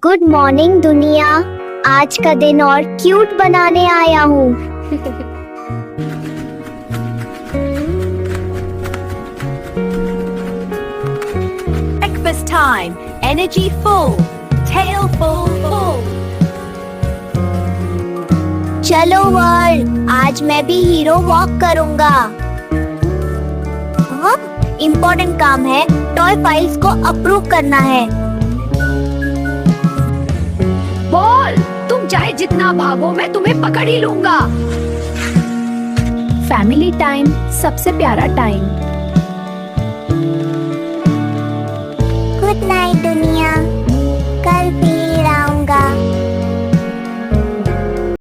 Good morning दुनिया। आज का दिन और क्यूट बनाने आया हूँ। Breakfast time. Energy full. Tail full. चलो वर्ल्ड, आज मैं भी हीरो वॉक करूँगा। इम्पोर्टेंट काम है, टॉय फाइल्स को अप्रूव करना है। बॉल, तुम चाहे जितना भागो मैं तुम्हें पकड़ ही लूंगा। फैमिली टाइम सबसे प्यारा टाइम। गुड नाइट दुनिया।